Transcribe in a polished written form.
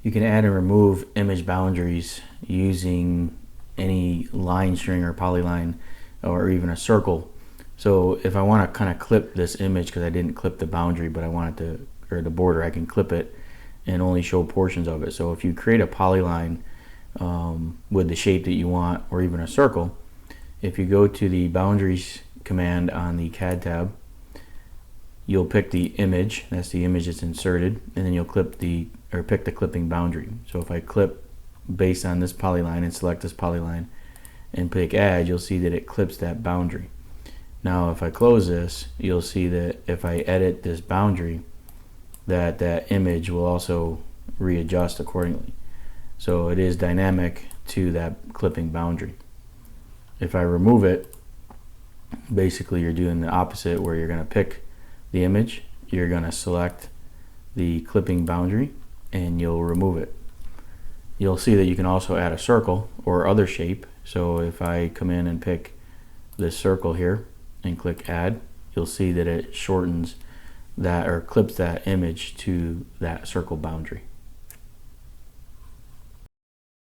You can add and remove image boundaries using any line string or polyline or even a circle. So if I want to kind of clip this image because I didn't clip the boundary, but I want it to, or the border, I can clip it and only show portions of it. So if you create a polyline with the shape that you want, or even a circle, if you go to the boundaries command on the CAD tab, you'll pick the image, that's the image that's inserted, and then you'll pick the clipping boundary. So if I clip based on this polyline and select this polyline and click add, you'll see that it clips that boundary. Now if I close this, you'll see that if I edit this boundary, that image will also readjust accordingly. So it is dynamic to that clipping boundary. If I remove it, basically you're doing the opposite, where you're going to pick the image, you're going to select the clipping boundary, and you'll remove it. You'll see that you can also add a circle or other shape. So if I come in and pick this circle here and click add, you'll see that it shortens that, or clips that image to that circle boundary.